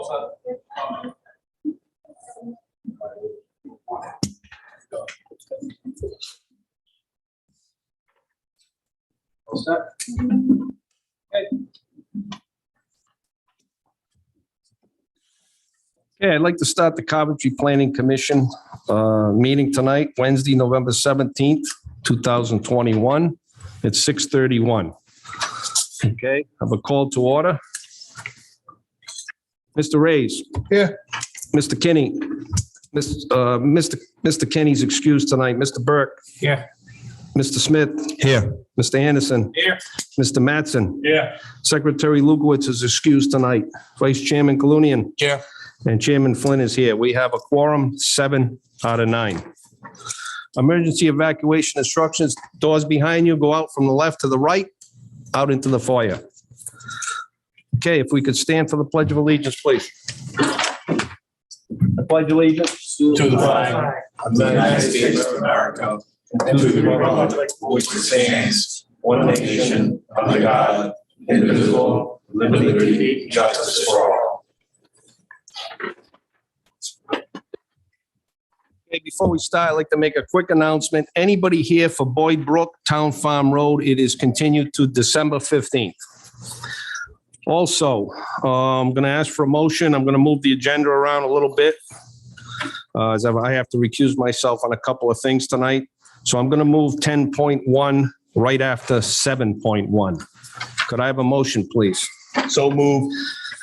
All set? Okay, I'd like to start the Coventry Planning Commission meeting tonight, Wednesday, November 17th, 2021. It's 6:31. Okay, have a call to order. Mr. Reyes. Here. Mr. Kinney. Mr. Kinney's excused tonight. Mr. Burke. Here. Mr. Smith. Here. Mr. Anderson. Here. Mr. Mattson. Here. Secretary Lukowitz is excused tonight. Vice Chairman Kalunian. Here. And Chairman Flynn is here. We have a quorum, 7 out of 9. Emergency evacuation instructions, doors behind you, go out from the left to the right, out into the foyer. Okay, if we could stand for the Pledge of Allegiance, please. I pledge allegiance To the flag of the United States of America and to the republic which stands one nation under God, indivisible, with liberty and justice for all. Okay, before we start, I'd like to make a quick announcement. Anybody here for Boyd Brook Town Farm Road, it is continued to December 15th. Also, I'm going to ask for a motion. I'm going to move the agenda around a little bit. As I have to recuse myself on a couple of things tonight. So I'm going to move 10.1 right after 7.1. Could I have a motion, please? So moved.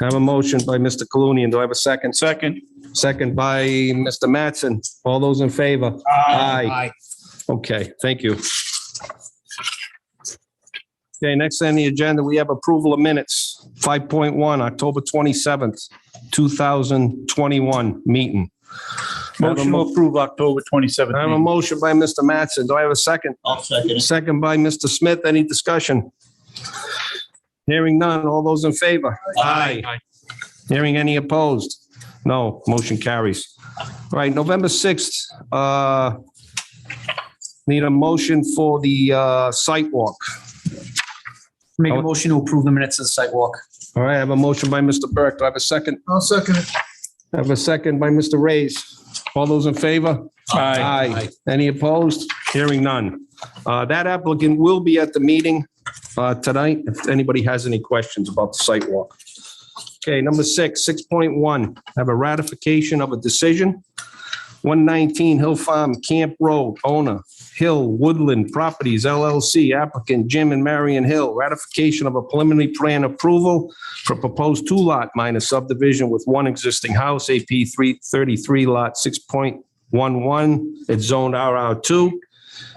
I have a motion by Mr. Kalunian. Do I have a second? Second. Second by Mr. Mattson. All those in favor? Aye. Okay, thank you. Okay, next on the agenda, we have approval of minutes. 5.1, October 27th, 2021 meeting. Motion to approve October I have a 27th. motion by Mr. Mattson. Do I have a second? I'll second it. Second by Mr. Smith. Any discussion? Hearing none. All those in favor? Aye. Hearing any opposed? No, motion carries. All right, November 6th, need a motion for the site walk. Make a motion to approve the minutes of the sidewalk. All right, I have a motion by Mr. Burke. Do I have a second? I'll second it. I have a second by Mr. Reyes. All those in favor? Aye. Any opposed? Hearing none. That applicant will be at the meeting tonight if anybody has any questions about the site walk. Okay, number 6.1, have a ratification of a decision. 119 Hill Farm Camp Road, owner Hill Woodland Properties LLC, applicant Jim and Marion Hill, ratification of a preliminary plan approval for proposed 2-lot minor subdivision with one existing house, AP 333 lot 6.11. It's zoned RR2.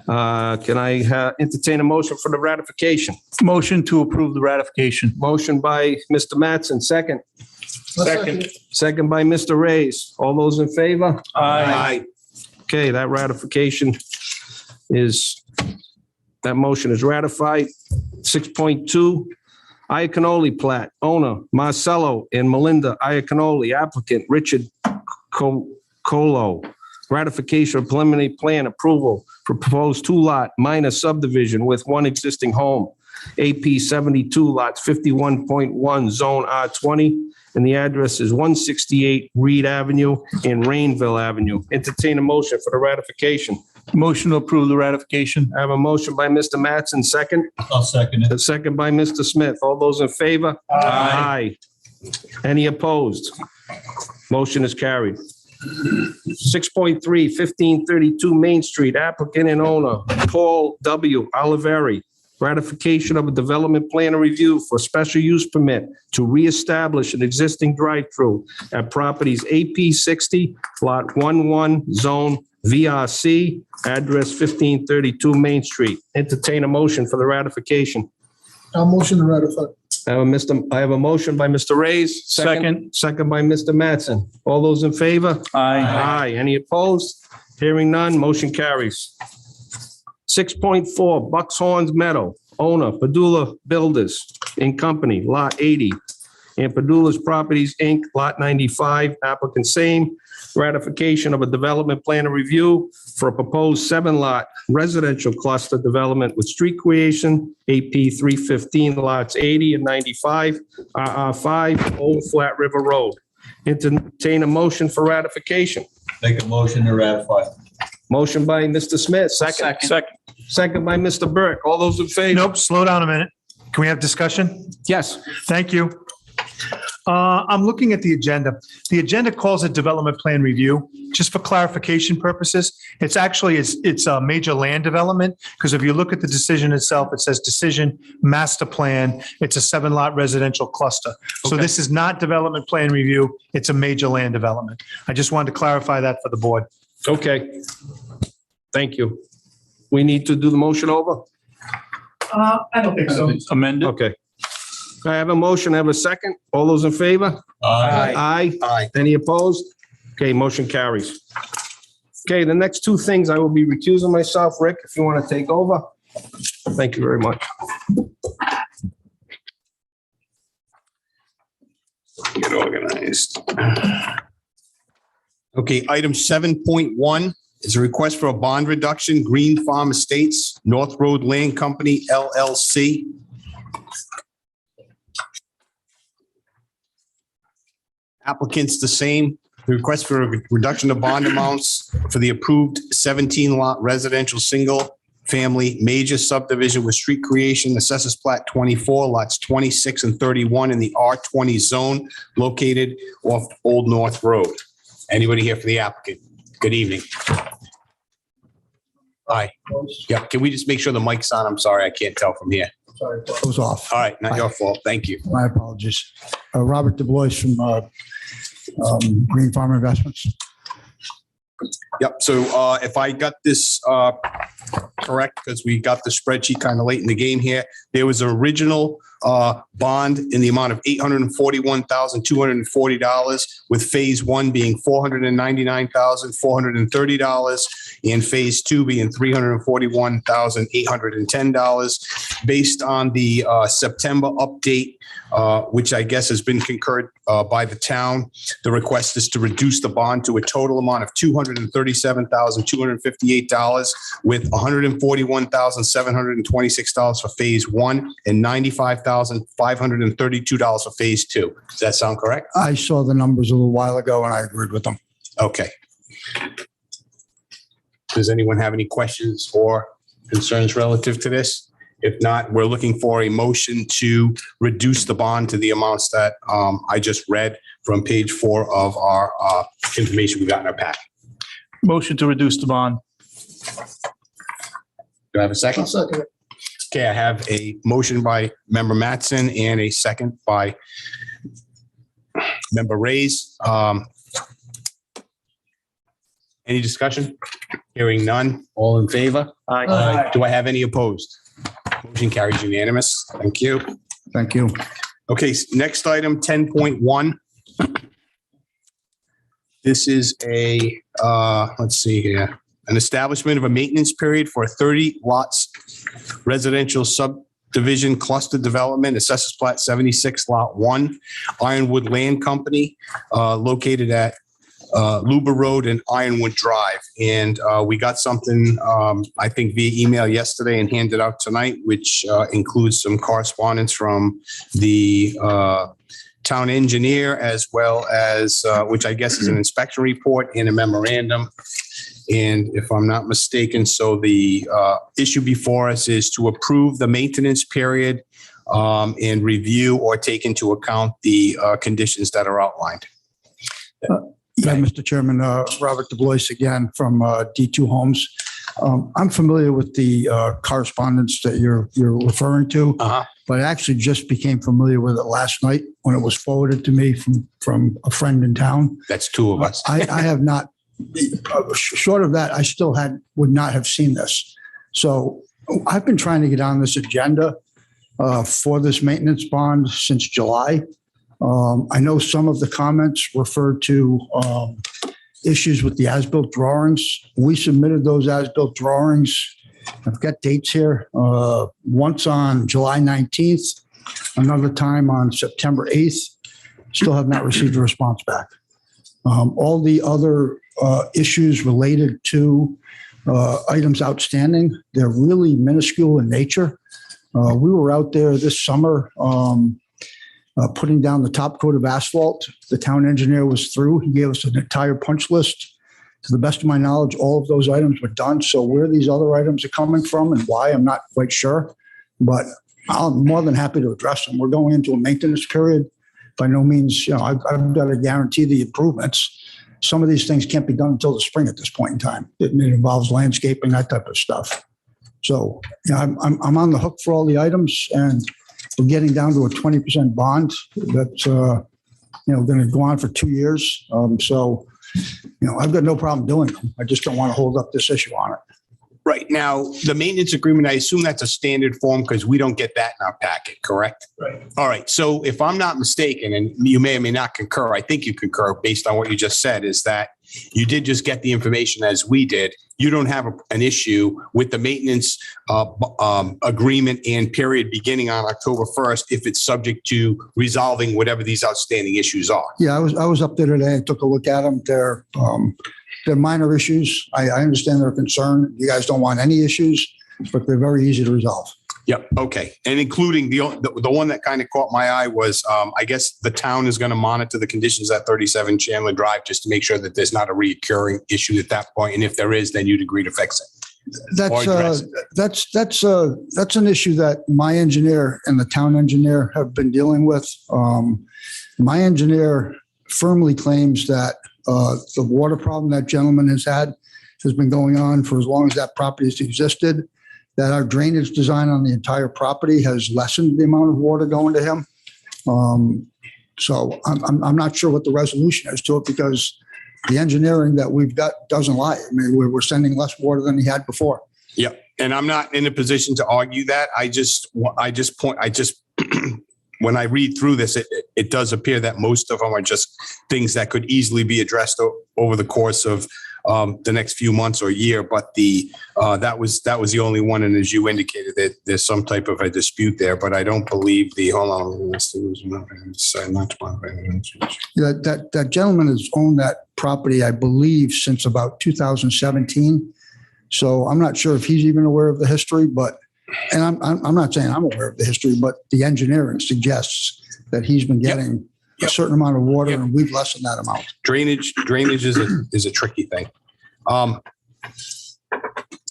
Can I entertain a motion for the ratification? Motion to approve the ratification. Motion by Mr. Mattson, second. Second. Second by Mr. Reyes. All those in favor? Aye. Okay, that ratification that motion is ratified. 6.2, Iaconoli plat, owner Marcelo and Melinda Iaconoli, applicant Richard Colo. Ratification of preliminary plan approval for proposed 2-lot minor subdivision with one existing home. AP 72 lots 51.1 zone R20. And the address is 168 Reed Avenue and Rainville Avenue. Entertain a motion for the ratification. Motion to approve the ratification. I have a motion by Mr. Mattson, second. I'll second A second by Mr. Smith. All those in favor? Aye. Any opposed? Motion is carried. 6.3, 1532 Main Street, applicant and owner Paul W. Oliveri. Ratification of a development plan review for special use permit to reestablish an existing drive-through at properties AP 60, lot 11, zone VRC, address 1532 Main Street. Entertain a motion for the ratification. I'll motion to ratify. I have a motion by Mr. Reyes. Second. Second by Mr. Mattson. All those in favor? Aye. Any opposed? Hearing none, motion carries. 6.4, Buckshorns Meadow, owner Padula Builders and Company, Lot 80, and Padula's Properties, Inc., Lot 95, applicant same. Ratification of a development plan and review for a proposed 7-lot residential cluster development with street creation, AP 315, lots 80 and 95, RR5, Old Flat River Road. entertain a motion for ratification. Make a motion to ratify. Motion by Mr. Smith, second. Second by Mr. Burke. All those in favor? Nope, slow down a minute. Can we have discussion? Yes. Thank you. I'm looking at the agenda. The agenda calls it development plan review. Just for clarification purposes, it's actually, it's a major land development, because if you look at the decision itself, it says decision master plan. It's a 7-lot residential cluster. So Okay. this is not development plan review. It's a major land development. I just wanted to clarify that for the board. Okay. Thank you. We need to do the motion over? I don't think so. Amended. Okay. I have a motion, I have a second. All those in favor? Aye. Aye. Any opposed? Okay, motion carries. Okay, the next two things I will be recusing myself. Rick, if you want to take over. Thank you very much. Get organized. Okay, item 7.1 is a request for a bond reduction, Green Farm Estates, North Road Land Company, LLC. Applicant's the same. The request for a reduction of bond amounts for the approved 17-lot residential single-family major subdivision with street creation, assessors plat 24, lots 26 and 31 in the R20 zone located off Old North Road. Anybody here for the applicant? Good evening. Hi. Yeah, can we just make sure the mic's on? I'm sorry, I can't tell from here. Sorry, it was off. All right, not your fault. Thank you. My apologies. Robert DuBois from Green Farm Investments. Yep, so if I got this correct, because we got the spreadsheet kind of late in the game here, there was an original bond in the amount of $841,240, with phase one being $499,430, and phase two being $341,810. Based on the September update, which I guess has been concurred by the town, the request is to reduce the bond to a total amount of $237,258, with $141,726 for phase one and $95,532 for phase two. Does that sound correct? I saw the numbers a little while ago and I agreed with them. Okay. Does anyone have any questions or concerns relative to this? If not, we're looking for a motion to reduce the bond to the amounts that I just read from page 4 of our information we got in our pack. Motion to reduce the bond. Do I have a second? I'll second it. Okay, I have a motion by Member Mattson and a second by Member Reyes. Any discussion? Hearing none. All in favor? Aye. Do I have any opposed? Motion carries unanimous. Thank you. Thank you. Okay, next item, 10.1. This is a, let's see here, an establishment of a maintenance period for 30 lots residential subdivision cluster development, assessors plat 76, lot 1, Ironwood Land Company, located at Luber Road and Ironwood Drive. And we got something, I think via email yesterday and handed out tonight, which includes some correspondence from the town engineer, as well as, which I guess is an inspection report and a memorandum. And if I'm not mistaken, so the issue before us is to approve the maintenance period and review or take into account the conditions that are outlined. Yeah, Mr. Chairman, Robert DuBois again from D2 Homes. I'm familiar with the correspondence that you're referring to, but I actually just became familiar with it last night when it was forwarded to me from a friend in town. That's two of us. I have not, short of that, I still would not have seen this. So I've been trying to get on this agenda for this maintenance bond since July. I know some of the comments referred to issues with the as-built drawings. We submitted those as-built drawings. I've got dates here. Once on July 19th, another time on September 8th. Still have not received a response back. All the other issues related to items outstanding, they're really minuscule in nature. We were out there this summer putting down the top coat of asphalt. The town engineer was through. He gave us an entire punch list. To the best of my knowledge, all of those items were done. So where these other items are coming from and why, I'm not quite sure. But I'm more than happy to address them. We're going into a maintenance period. By no means, I've got to guarantee the improvements. Some of these things can't be done until the spring at this point in time. It involves landscaping, that type of stuff. So, I'm on the hook for all the items, and we're getting down to a 20% bond that's, going to go on for 2 years. I've got no problem doing them. I just don't want to hold up this issue on it. Right. Now, the maintenance agreement, I assume that's a standard form because we don't get that in our packet, correct? Right. All right. So if I'm not mistaken, and you may or may not concur, I think you concur based on what you just said, is that you did just get the information as we did. You don't have an issue with the maintenance agreement and period beginning on October 1st if it's subject to resolving whatever these outstanding issues are. Yeah, I was up there today. I took a look at them. They're minor issues. I understand their concern. You guys don't want any issues, but they're very easy to resolve. Yep. Okay. And including the one that kind of caught my eye was, I guess the town is going to monitor the conditions at 37 Chandler Drive just to make sure that there's not a recurring issue at that point. And if there is, then you'd agree to fix it. That's an issue that my engineer and the town engineer have been dealing with. My engineer firmly claims that the water problem that gentleman has been going on for as long as that property has existed, that our drainage design on the entire property has lessened the amount of water going to him. So I'm not sure what the resolution is to it because the engineering that we've got doesn't lie. I mean, we're sending less water than he had before. Yeah. And I'm not in a position to argue that. I just when I read through this, it does appear that most of them are just things that could easily be addressed over the course of the next few months or year. But that was the only one. And as you indicated, that there's some type of a dispute there. But I don't believe that gentleman has owned that property, I believe, since about 2017. So I'm not sure if he's even aware of the history, and I'm not saying I'm aware of the history, but the engineering suggests that he's been getting a certain amount of water and we've lessened that amount. Drainage is a tricky thing.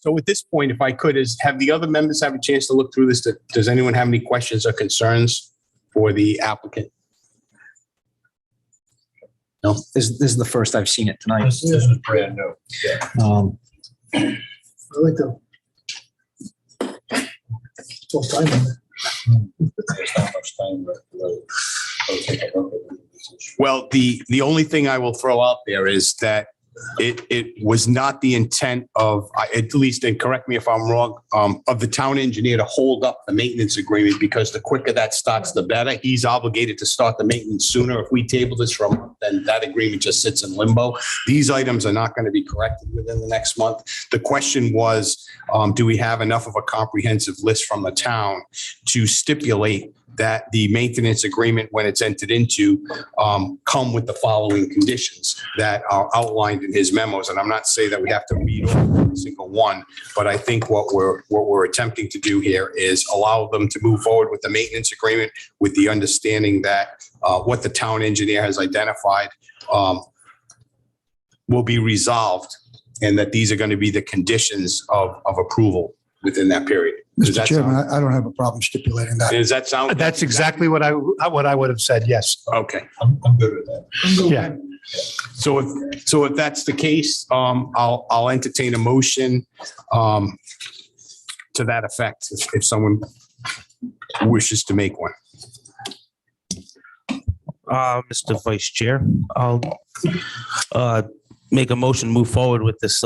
So at this point, if I could, have the other members have a chance to look through this? Does anyone have any questions or concerns for the applicant? No. This is the first I've seen it tonight. This is brand new. Yeah. I like the There's not much time, but I'll take a look at it. Well, the only thing I will throw out there is that it was not the intent of, at least, and correct me if I'm wrong, of the town engineer to hold up the maintenance agreement, because the quicker that starts, the better. He's obligated to start the maintenance sooner. If we table this for a month, then that agreement just sits in limbo. These items are not going to be corrected within the next month. The question was, do we have enough of a comprehensive list from the town to stipulate that the maintenance agreement, when it's entered into, come with the following conditions that are outlined in his memos. And I'm not saying that we have to read over every single one, but I think what we're attempting to do here is allow them to move forward with the maintenance agreement with the understanding that what the town engineer has identified will be resolved, and that these are going to be the conditions of approval within that period. Mr. Chairman, I don't have a problem stipulating that. Does that sound? That's exactly what I would have said. Yes. Okay. I'm good with that. Yeah. So if that's the case, I'll entertain a motion to that effect if someone wishes to make one. Mr. Vice Chair, I'll make a motion to move forward with this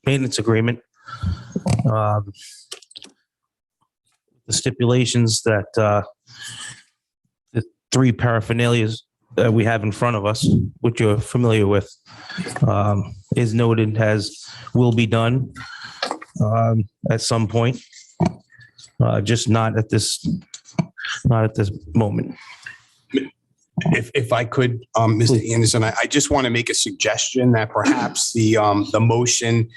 maintenance agreement. The stipulations that the three paraphernalias that we have in front of us, which you're familiar with, is noted as will be done at some point, just not at this moment. If I could, Mr. Anderson, I just want to make a suggestion that perhaps the motion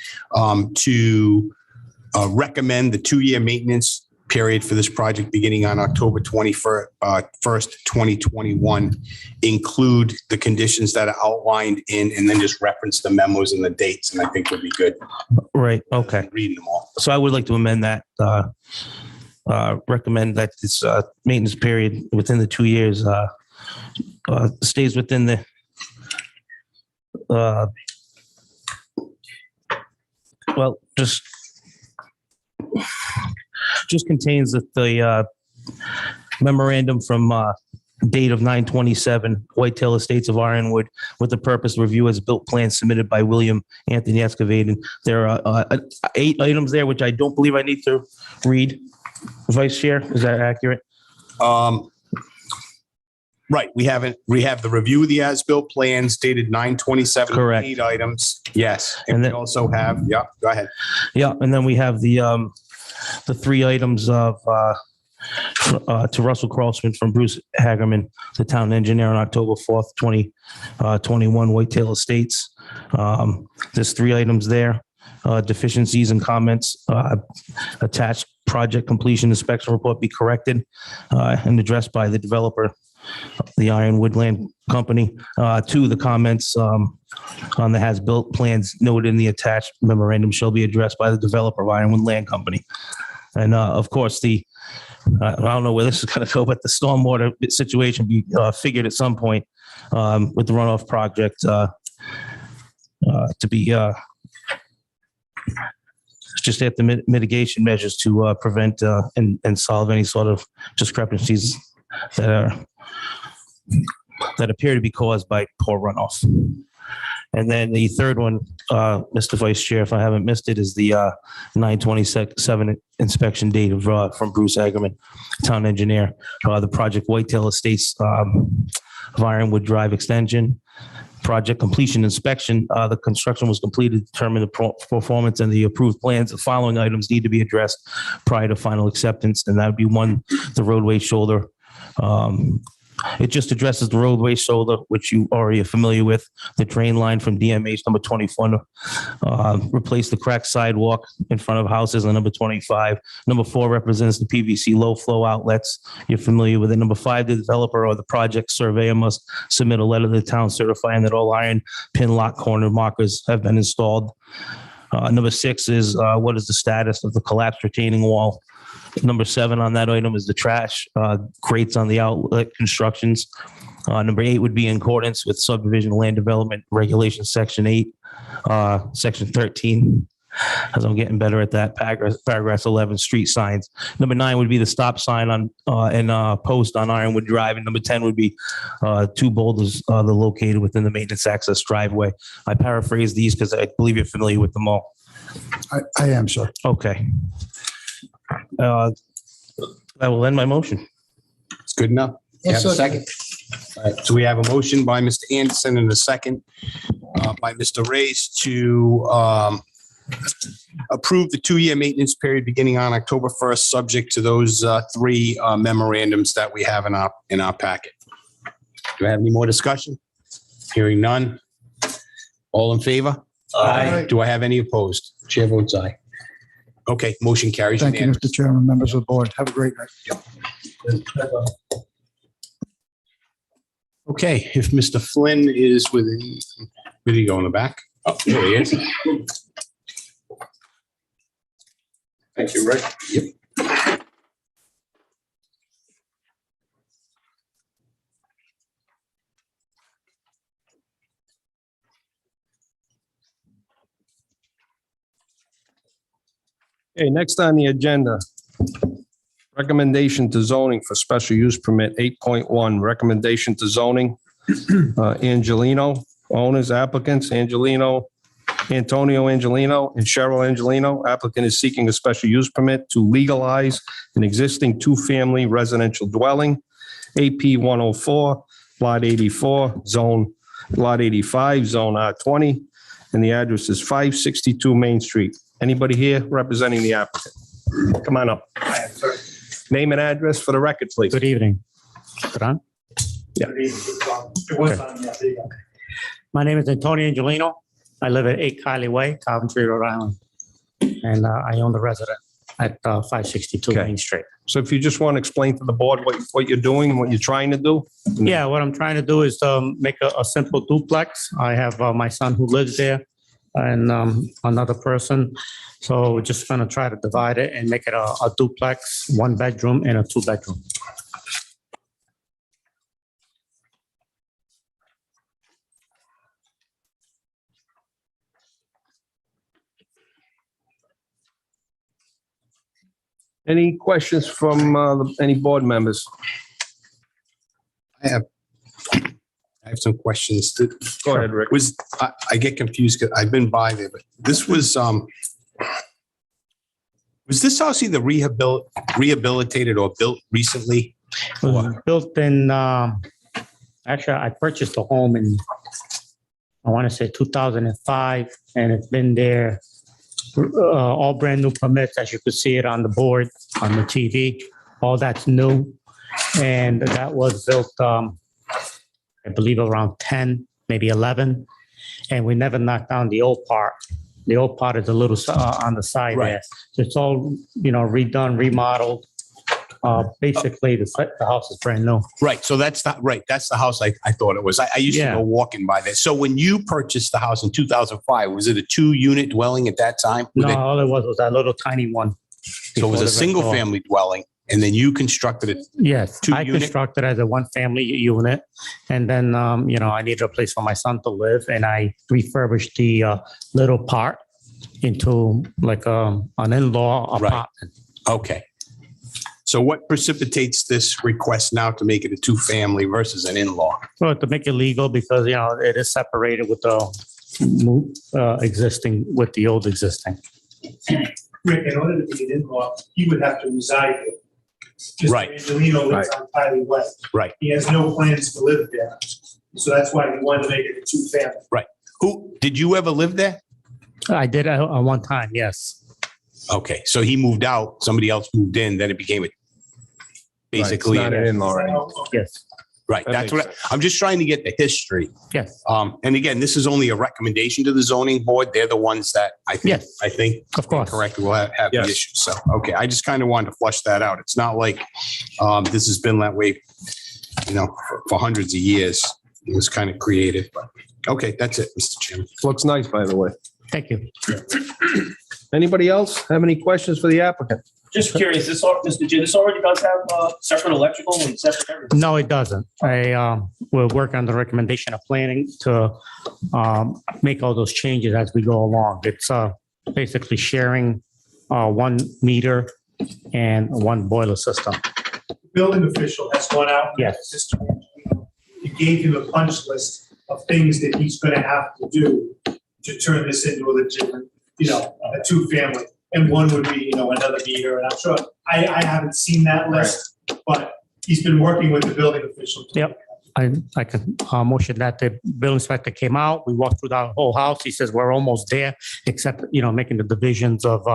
to recommend the 2-year maintenance period for this project beginning on October 21st, 2021 include the conditions that are outlined in, and then just reference the memos and the dates, and I think would be good. Right, okay. Reading them all. So I would like to amend that, recommend that this maintenance period within the 2 years stays within the well, just contains the memorandum from date of 9/27, Whitetail Estates of Ironwood, with the purpose of review as built plan submitted by William Anthony Excavating. There are 8 items there, which I don't believe I need to read. Vice Chair, is that accurate? Right, we have the review of the as-built plans dated 9/27. Correct. 8 items, yes. And And we then- also have, yeah, go ahead. Yeah, and then we have the 3 items of to Russell Crossman from Bruce Hagerman, the town engineer, on October 4th, 2021, Whitetail Estates. There's 3 items there. Deficiencies and comments, attached project completion inspection report be corrected and addressed by the developer, the Ironwood Land Company. 2, the comments on the has-built plans noted in the attached memorandum shall be addressed by the developer of Ironwood Land Company. And of course, I don't know where this is going to go, but the stormwater situation be figured at some point with the runoff project to be just at the mitigation measures to prevent and solve any sort of discrepancies that appear to be caused by poor runoff. And then the third one, Mr. Vice Chair, if I haven't missed it, is the 9/27 inspection date of from Bruce Hagerman, town engineer, the project Whitetail Estates of Ironwood Drive extension. Project completion inspection, the construction was completed, determine the performance and the approved plans. The following items need to be addressed prior to final acceptance, and that would be 1, the roadway shoulder. It just addresses the roadway shoulder, which you already are familiar with, the drain line from DMH number 24, replace the cracked sidewalk in front of houses on number 25. Number 4 represents the PVC low flow outlets. You're familiar with it. Number 5, the developer or the project surveyor must submit a letter to the town certifying that all iron pin lock corner markers have been installed. Number 6 is what is the status of the collapsed retaining wall. Number 7 on that item is the trash crates on the outlet constructions. Number 8 would be in accordance with subdivision land development regulations, section 8, section 13. As I'm getting better at that, paragraph 11, street signs. Number 9 would be the stop sign on and post on Ironwood Drive. And number 10 would be 2 boulders that are located within the maintenance access driveway. I paraphrase these because I believe you're familiar with them all. I am, sir. Okay. I will end my motion. It's good enough. You have a second? All right, so we have a motion by Mr. Anderson and a second by Mr. Reyes to approve the 2-year maintenance period beginning on October 1st, subject to those 3 memorandums that we have in our packet. Do I have any more discussion? Hearing none. All in favor? Aye. Do I have any opposed? Chair votes aye. Okay, motion carries Thank you, unanimously. Mr. Chairman, members of the board. Have a great night. Okay, if Mr. Flynn is within, where do you go in the back? Oh, there he is. Thank you, Rick. Yep. Okay, next on the agenda, recommendation to zoning for special use permit 8.1, recommendation to zoning. Angelino, owners, applicants, Antonio Angelino and Cheryl Angelino. Applicant is seeking a special use permit to legalize an existing 2-family residential dwelling, AP 104, Lot 84, Zone, Lot 85, Zone R20, and the address is 562 Main Street. Anybody here representing the applicant? Come on up. Name and address for the record, please. Good evening. Good on? Yeah. My name is Antonio Angelino. I live at 8 Kylie Way, Coventry, Rhode Island. And I own the residence. at 562 Okay. Main Street. So if you just want to explain to the board what you're doing, what you're trying to do? Yeah, what I'm trying to do is make a simple duplex. I have my son who lives there and another person. So we're just going to try to divide it and make it a duplex, 1 bedroom and a 2 bedroom. Any questions from any board members? I have some questions. Go ahead, Rick. I get confused because I've been by there, but this was this house either rehabilitated or built recently? It was built in, actually, I purchased the home in, I want to say 2005, and it's been there, all brand new permits, as you could see it on the board, on the TV. All that's new. And that was built, I believe around 10, maybe 11. And we never knocked down the old part. The old part is a little on the side Right. there. So it's all, redone, remodeled. Basically, the house is brand new. Right. So that's the house I thought it was. I used to Yeah. go walking by there. So when you purchased the house in 2005, was it a 2-unit dwelling at that time? No, all it was that little tiny one. So it was a before the single rental. family dwelling and then you constructed it. Yes, I 2-unit? constructed as a 1-family unit. And then, I needed a place for my son to live, and I refurbished the little part into like an in-law Right. apartment. Okay. So what precipitates this request now to make it a 2-family versus an in-law? Well, to make it legal, because, it is separated with the new existing, with the old existing. Rick, in order to be an in-law, he would have to reside here. Mr. Right. Angelino lives on Tiley Way. Right. He has no plans to live there. So that's why he wanted to make it a 2-family. Did you ever live there? I did at one time, yes. Okay. So he moved out, somebody else moved in, then it became basically, Not an in-law anymore. Yes, right. That That's makes what I'm just trying to get the history. yes, And again, this is only a recommendation to the zoning board. They're the ones that Yes. I think of course. correct will have the Yes. issue. So, okay, I just kind of wanted to flush that out. It's not like this has been that way, for hundreds of years. It was kind of creative, but okay, that's it, Mr. Chairman. Looks nice, by the way. Thank you. Anybody else have any questions for the applicant? Just curious, this already does have separate electrical and separate everything? No, it doesn't. I will work on the recommendation of planning to make all those changes as we go along. It's basically sharing 1 meter and 1 boiler system. Building official has gone out. Yes. He gave him a punch list of things that he's going to have to do to turn this into a legitimate, a 2-family. And one would be, another meter. And I'm sure, I haven't seen that list, but he's been working with the building official. Yep. I can motion that the building inspector came out. We walked through the whole house. He says we're almost there, except, making the divisions of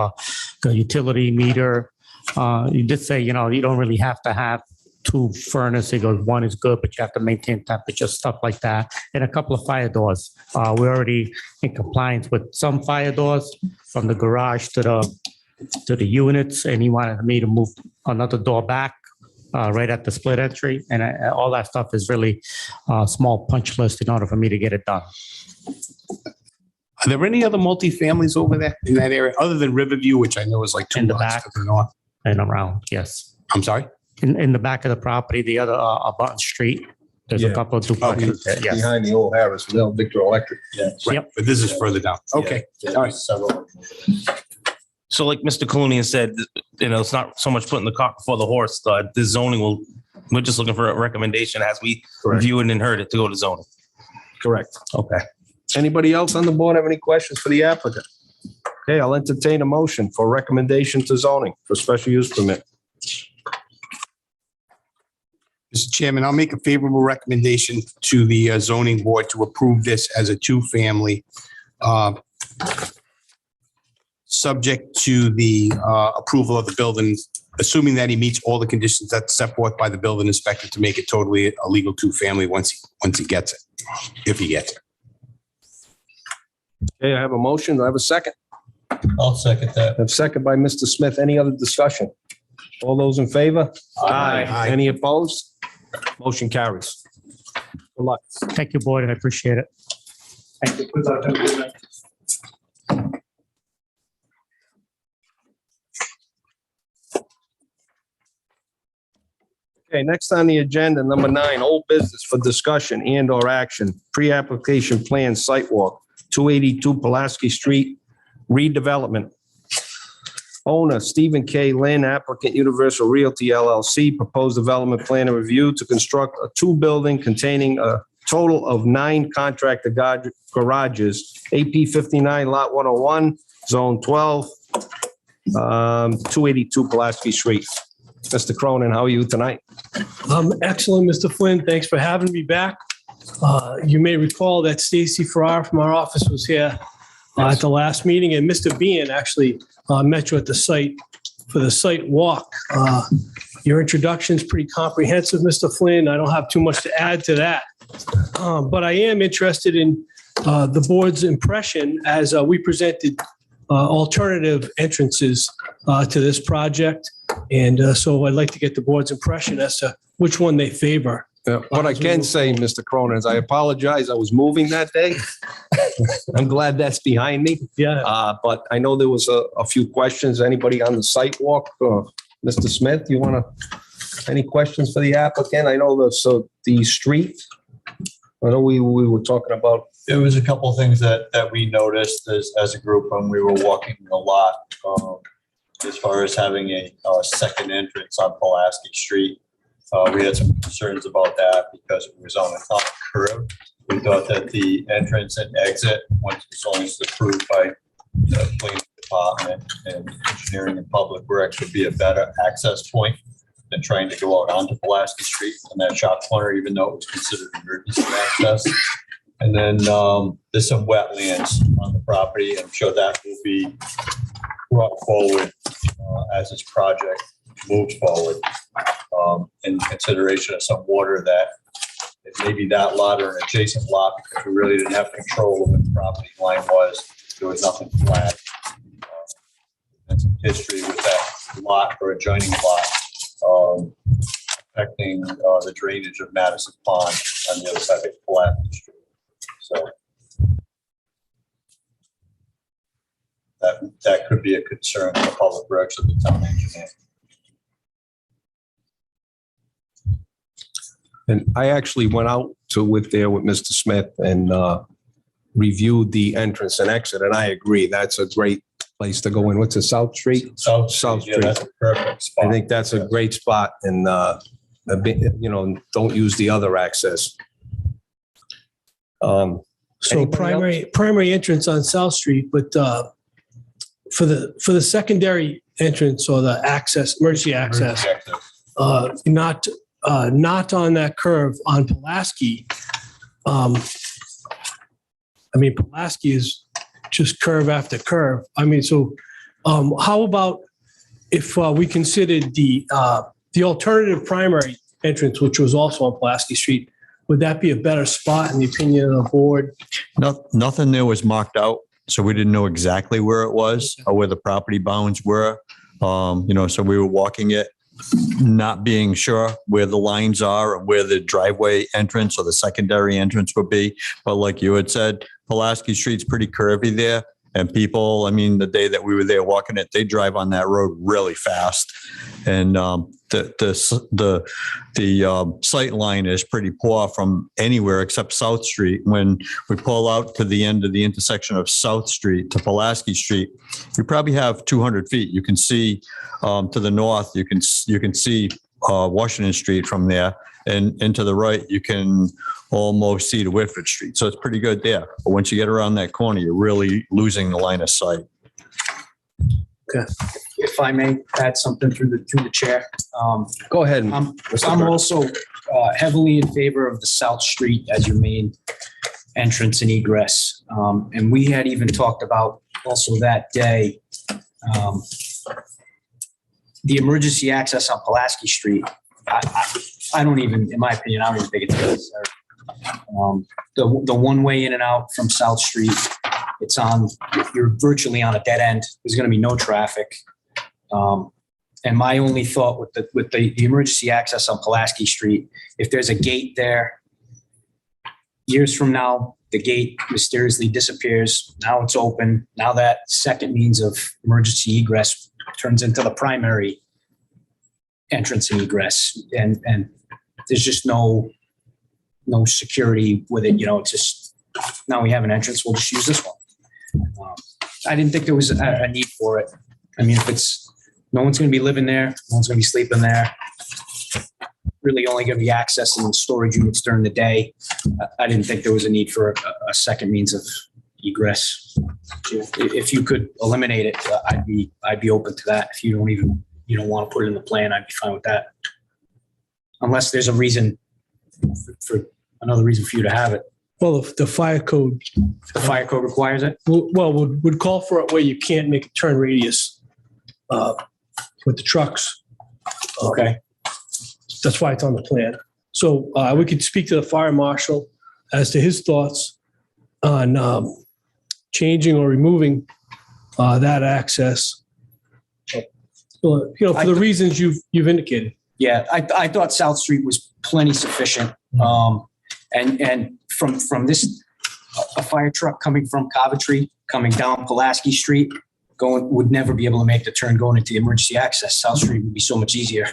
the utility meter. You did say, you don't really have to have 2 furnaces. He goes, 1 is good, but you have to maintain temperature, stuff like that. And a couple of fire doors. We're already in compliance with some fire doors from the garage to the units. And he wanted me to move another door back right at the split entry. And all that stuff is really a small punch list in order for me to get it done. Are there any other multifamilies over there in that area other than Riverview, which I know is like 2 In the blocks back. to the north? And around, yes. I'm sorry? In the back of the property, the other Button Street, there's a Yeah. couple of duplexes there, yes. Behind the old Harris Mill, Victor Electric. Right. Yep. But this is further down. Okay. All right. So like Mr. Colonian said, it's not so much putting the cart before the horse. The zoning we're just looking for a recommendation as we review it and heard it to go to zoning. Correct. Okay. Anybody else on the board have any questions for the applicant? Okay, I'll entertain a motion for recommendation to zoning for special use permit. Mr. Chairman, I'll make a favorable recommendation to the zoning board to approve this as a 2-family, subject to the approval of the building, assuming that he meets all the conditions that's set forth by the building inspector to make it totally a legal 2-family once he gets it, if he gets it. Okay, I have a motion. Do I have a second? I'll second that. And second by Mr. Smith. Any other discussion? All those in favor? Aye. Any opposed? Motion carries. Good luck. Thank you, board. I appreciate it. Thank you. Okay, next on the agenda, number 9, old business for discussion and or action, pre-application plan site walk, 282 Pulaski Street, redevelopment. Owner, Stephen K. Lynn, applicant Universal Realty LLC, proposed development plan and review to construct a 2-building containing a total of 9 contractor garages, AP 59, Lot 101, Zone 12, 282 Pulaski Street. Mr. Cronin, how are you tonight? Excellent, Mr. Flynn. Thanks for having me back. You may recall that Stacy Farrar from our office was here at the last meeting, and Mr. Bean actually met you at the site for the site walk. Your introduction is pretty comprehensive, Mr. Flynn. I don't have too much to add to that. But I am interested in the board's impression as we presented alternative entrances to this project. And so I'd like to get the board's impression as to which one they favor. What I can say, Mr. Cronin, is I apologize. I was moving that day. I'm glad that's behind me. Yeah. But I know there was a few questions. Anybody on the site walk? Mr. Smith, you want to, any questions for the applicant? I know the street. I know we were talking about. There was a couple of things that we noticed as a group when we were walking a lot, as far as having a second entrance on Pulaski Street. We had some concerns about that because it was on a curve. We thought that the entrance and exit, once as long as it's approved by the police department and engineering and public works, would be a better access point than trying to go out onto Pulaski Street in that shop corner, even though it was considered emergency access. And then there's some wetlands on the property. I'm sure that will be brought forward as this project moves forward, in consideration of some water that maybe that lot or an adjacent lot, because we really didn't have control of what the property line was. There was nothing flat. And some history with that lot or adjoining lot affecting the drainage of Madison Pond on the other side of Pulaski Street. So that could be a concern for public works of the town engineer. And I actually went out with Mr. Smith and reviewed the entrance and exit, and I agree, that's a great place to go in. What's it, South Street? South Yeah, Street. that's a perfect spot. I think that's a great spot, and don't use the other access. So Anybody primary entrance on South Street, but for the secondary entrance or the access, emergency access, not on that curve on Pulaski. Pulaski is just curve after curve. So how about if we considered the alternative primary entrance, which was also on Pulaski Street? Would that be a better spot in the opinion of the board? Nothing there was marked out, so we didn't know exactly where it was or where the property bounds were. So we were walking it, not being sure where the lines are and where the driveway entrance or the secondary entrance would be. But like you had said, Pulaski Street's pretty curvy there. And people, the day that we were there walking it, they drive on that road really fast. And the sight line is pretty poor from anywhere except South Street. When we pull out to the end of the intersection of South Street to Pulaski Street, you probably have 200 feet. You can see to the north, you can see Washington Street from there. And to the right, you can almost see to Whitford Street. So it's pretty good there. But once you get around that corner, you're really losing the line of sight. Okay. If I may add something through the chair. Go ahead. I'm also heavily in favor of the South Street as your main entrance and egress. And we had even talked about also that day, the emergency access on Pulaski Street. I don't even, in my opinion, I don't even think it's necessary. The one way in and out from South Street you're virtually on a dead end. There's going to be no traffic. And my only thought with the emergency access on Pulaski Street, if there's a gate there, years from now, the gate mysteriously disappears. Now it's open. Now that second means of emergency egress turns into the primary entrance and egress. And there's just no security with it. It's just, now we have an entrance, we'll just use this one. I didn't think there was a need for it. I mean, no one's going to be living there, no one's going to be sleeping there. Really only going to be accessing the storage units during the day. I didn't think there was a need for a second means of egress. If you could eliminate it, I'd be open to that. If you don't want to put it in the plan, I'd be fine with that. Unless there's a reason for another reason for you to have it. Well, the fire code. The fire code requires it? Would call for it where you can't make a turn radius with the trucks. Okay. That's why it's on the plan. So we could speak to the fire marshal as to his thoughts on changing or removing that access. For the reasons you've indicated. Yeah, I thought South Street was plenty sufficient. And from this, a fire truck coming from Coventry, coming down Pulaski Street, would never be able to make the turn going into the emergency access. South Street would be so much easier.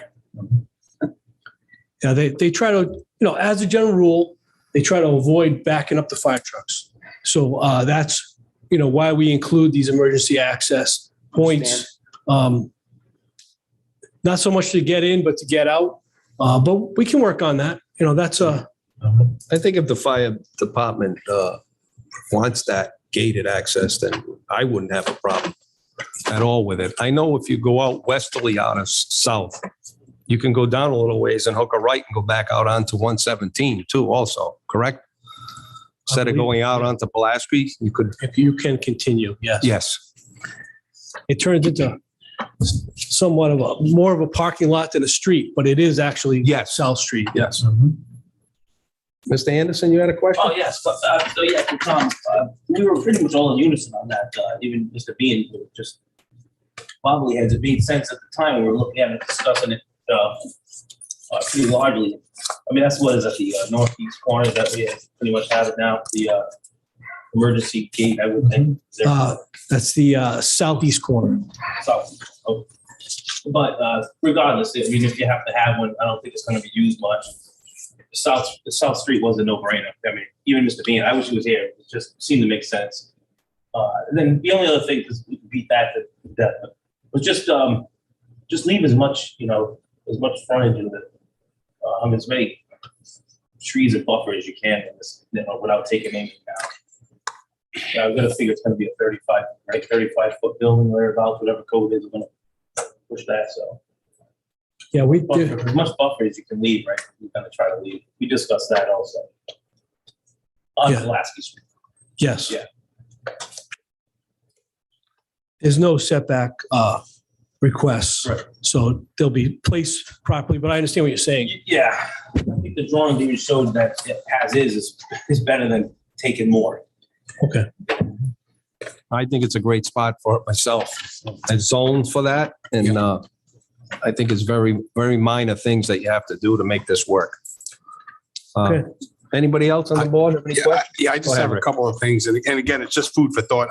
Yeah, they try to, as a general rule, they try to avoid backing up the fire trucks. So that's, why we include these emergency access points. Not so much to get in, but to get out. But we can work on that. That's I think if the fire department wants that gated access, then I wouldn't have a problem at all with it. I know if you go out westerly out of south, you can go down a little ways and hook a right and go back out onto 117 too also, correct? Instead of going out onto Pulaski, you could. If you can continue, yes. Yes. It turns into somewhat of more of a parking lot than a street, but it is actually South Street. Yes. Mr. Anderson, you had a question? Oh, yes. So yeah, Tom, we were pretty much all in unison on that. Even Mr. Bean just probably had it made sense at the time. We were looking at it, discussing it pretty largely. I mean, that's what is at the northeast corner that we pretty much have it now. The emergency gate, I would think. That's the southeast corner. South. Oh. But regardless, I mean, if you have to have one, I don't think it's going to be used much. The South Street was a no-brainer. I mean, even Mr. Bean, I wish he was here. It just seemed to make sense. And then the only other thing, because we can beat that to death, was just leave as much, as much frontage in the, as many trees and buffer as you can, without taking anything down. I've got to figure it's going to be a 35-foot building or about whatever code is going to push that. So. Yeah, we do. As much buffer as you can leave, right? We're going to try to leave. We discussed that also. On Pulaski Street. Yes. Yeah. There's no setback requests. Right. So they'll be placed properly, but I understand what you're saying. Yeah. I think the drawing even showed that as is better than taking more. Okay. I think it's a great spot for it myself. It's zoned for that. And I think it's very, very minor things that you have to do to make this work. Okay. Anybody else on the board have any questions? Yeah, I just Go ahead, have a Rick. couple of things. And again, it's just food for thought.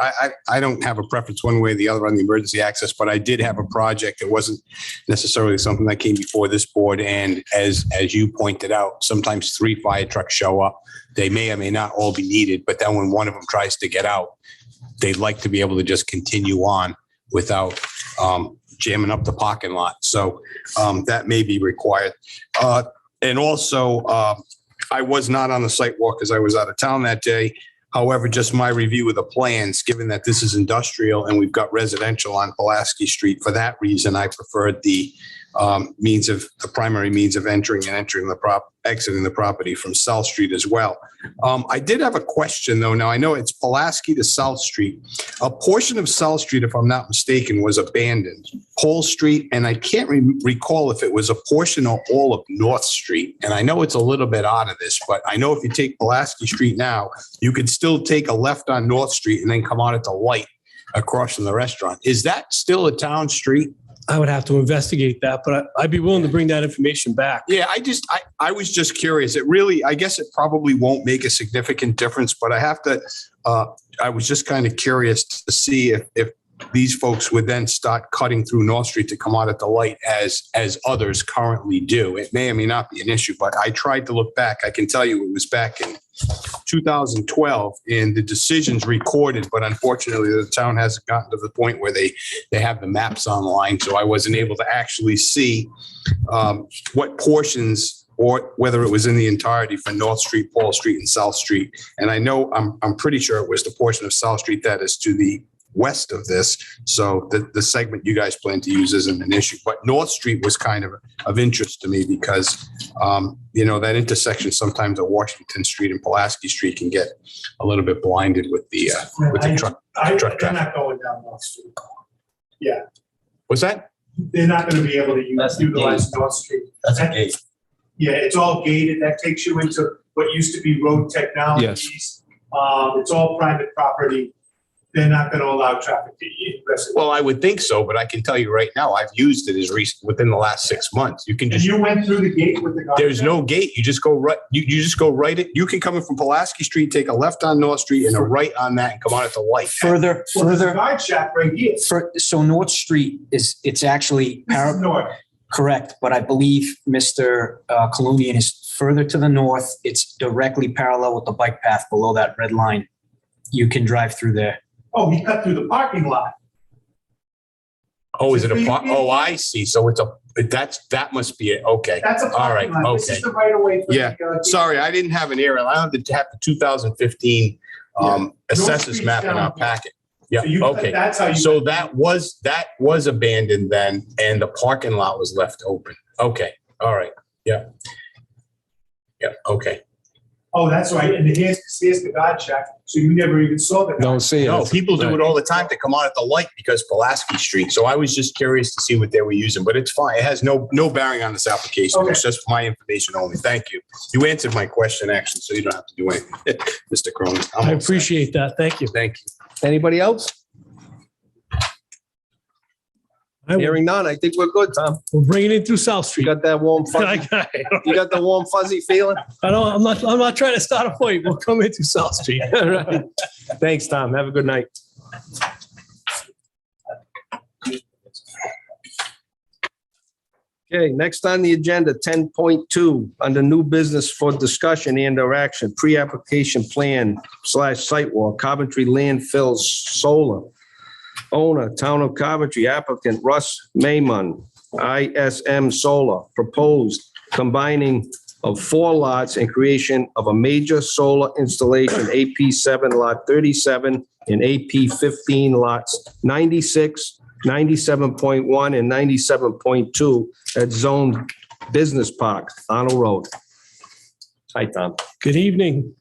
I don't have a preference one way or the other on the emergency access, but I did have a project that wasn't necessarily something that came before this board. And as you pointed out, sometimes 3 fire trucks show up. They may or may not all be needed, but then when one of them tries to get out, they'd like to be able to just continue on without jamming up the parking lot. So that may be required. And also, I was not on the site walk because I was out of town that day. However, just my review of the plans, given that this is industrial and we've got residential on Pulaski Street, for that reason, I preferred the primary means of entering and exiting the property from South Street as well. I did have a question though. Now I know it's Pulaski to South Street. A portion of South Street, if I'm not mistaken, was abandoned. Pole Street, and I can't recall if it was a portion or all of North Street. And I know it's a little bit out of this, but I know if you take Pulaski Street now, you could still take a left on North Street and then come out at the light across from the restaurant. Is that still a town street? I would have to investigate that, but I'd be willing to bring that information back. Yeah, I was just curious. I guess it probably won't make a significant difference, but I was just kind of curious to see if these folks would then start cutting through North Street to come out at the light as others currently do. It may or may not be an issue, but I tried to look back. I can tell you it was back in 2012 and the decisions recorded, but unfortunately the town hasn't gotten to the point where they have the maps online. So I wasn't able to actually see what portions or whether it was in the entirety for North Street, Paul Street, and South Street. And I know I'm pretty sure it was the portion of South Street that is to the west of this. So the segment you guys plan to use isn't an issue, but North Street was kind of interest to me because, that intersection sometimes at Washington Street and Pulaski Street can get a little bit blinded with the truck traffic. They're not going down North Street. Yeah, What's that? they're not going to be able to utilize North Street. That's a gate. Yeah, it's all gated. That takes you into what used to be Rhode Technologies. It's all private property. They're not going to allow traffic to ingress. Well, I would think so, but I can tell you right now, I've used it within the last 6 months. You can And just, you went through the gate with the guard? there's no gate. You just go right. You just go right. You can come in from Pulaski Street, take a left on North Street and a right on that and come out at the light. Further, Well, there's a guard shack right here. so North Street it's actually This is north. correct, but I believe Mr. Columbian is further to the north. It's directly parallel with the bike path below that red line. You can drive through there. Oh, he cut through the parking lot. Oh, is it oh, I see. So that must be it. Okay. That's a All right. parking lot. This Okay. is the right of way. for Yeah. the, Sorry, I didn't have an aerial. I have the 2015 assessors Street's map in down our here. packet. Yeah. So you- Okay. That's how you. So that was abandoned then, and the parking lot was left open. Okay. All right. Yeah. Yeah. Okay. Oh, that's right. And here's the guard shack. So you never even saw the guard. Don't see No, it. people do it all the time to come out at the light because Pulaski Street. So I was just curious to see what they were using, but it's fine. It has no bearing on this application. It's just for my information only. Thank you. You answered my question actually, so you don't have to do anything, Mr. Cronin. I appreciate that. Thank you. Thank you. Anybody else? Hearing none, I think we're good, Tom. We'll bring it in through South You Street. got that warm fuzzy, you got the warm fuzzy feeling? I'm not trying to start a fight. We'll come in through South Street. All right. Thanks, Tom. Have a good night. Okay, next on the agenda, 10.2, under new business for discussion and or action, pre-application plan / sidewalk, Coventry Landfill Solar. Owner, Town of Coventry, applicant Russ Maymun, ISM Solar, proposed combining of 4 lots and creation of a major solar installation, AP7 Lot 37 and AP15 Lots 96, 97.1 and 97.2 at Zone Business Park, Arnold Road. Hi, Tom. Good evening.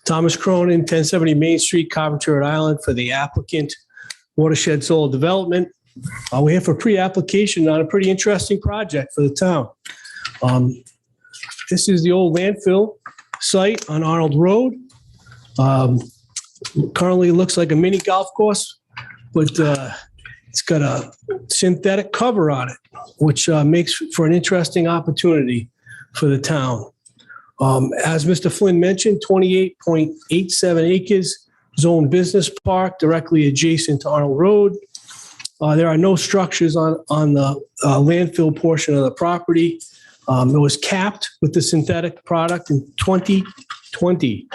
Thomas Cronin, 1070 Main Street, Coventry, Rhode Island, for the applicant, Watershed Solar Development. We're here for pre-application on a pretty interesting project for the town. This is the old landfill site on Arnold Road. Currently, it looks like a mini golf course, but it's got a synthetic cover on it, which makes for an interesting opportunity for the town. As Mr. Flynn mentioned, 28.87 acres, zone business park directly adjacent to Arnold Road. There are no structures on the landfill portion of the property. It was capped with the synthetic product in 2020.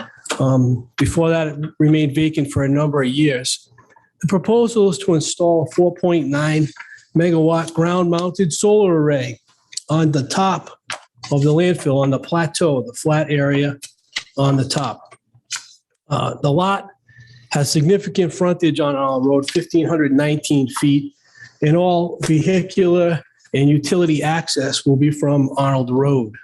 Before that, it remained vacant for a number of years. The proposal is to install a 4.9 megawatt ground-mounted solar array on the top of the landfill, on the plateau, the flat area on the top. The lot has significant frontage on our road, 1,519 feet, and all vehicular, and utility access will be from Arnold Road.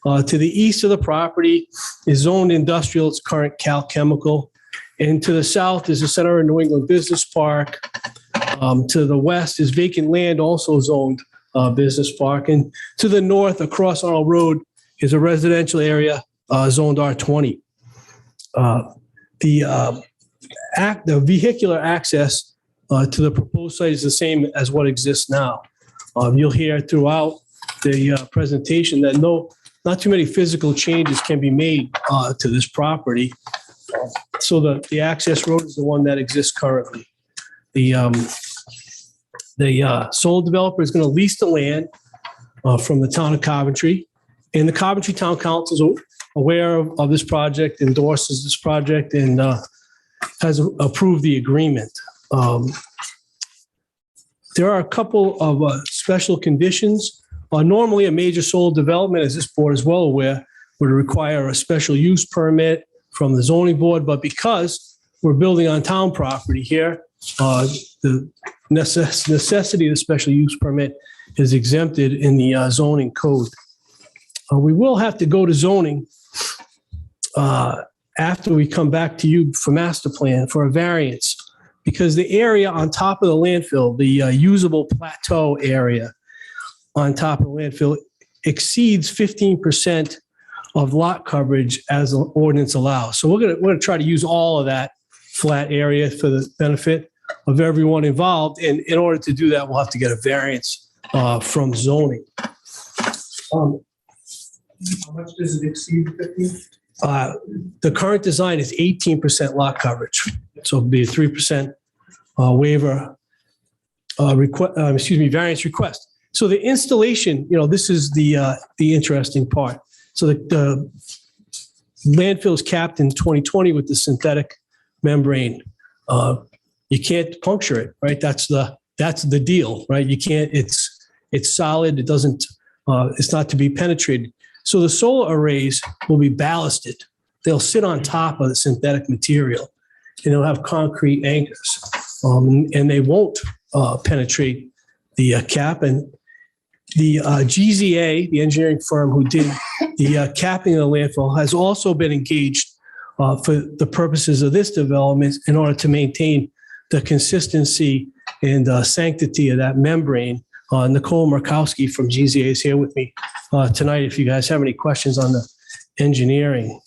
To the east of the property is zoned industrial, it's current Cal Chemical. And to the south is the Center of New England Business Park. To the west is vacant land, also zoned business park. And to the north, across Arnold Road, is a residential area zoned R20. The vehicular access to the proposed site is the same as what exists now. You'll hear throughout the presentation that not too many physical changes can be made to this property. So the access road is the one that exists currently. The solar developer is going to lease the land from the town of Coventry, and the Coventry Town Council is aware of this project, endorses this project, and has approved the agreement. There are a couple of special conditions. Normally, a major solar development, as this board is well aware, would require a special use permit from the zoning board, but because we're building on town property here, the necessity of the special use permit is exempted in the zoning code. We will have to go to zoning after we come back to you for master plan for a variance, because the area on top of the landfill, the usable plateau area on top of the landfill exceeds 15% of lot coverage as the ordinance allows. So we're going to try to use all of that flat area for the benefit of everyone involved. And in order to do that, we'll have to get a variance from zoning. How much does it exceed 15? The current design is 18% lot coverage. So it'll be a 3% waiver, variance request. So the installation, this is the interesting part. So the landfill is capped in 2020 with the synthetic membrane. You can't puncture it, right? That's the deal, right? You can't. It's solid. It doesn't. It's not to be penetrated. So the solar arrays will be ballasted. They'll sit on top of the synthetic material, and they'll have concrete anchors, and they won't penetrate the cap. And the GZA, the engineering firm who did the capping of the landfill, has also been engaged for the purposes of this development in order to maintain the consistency and sanctity of that membrane. Nicole Murkowski from GZA is here with me tonight if you guys have any questions on the engineering.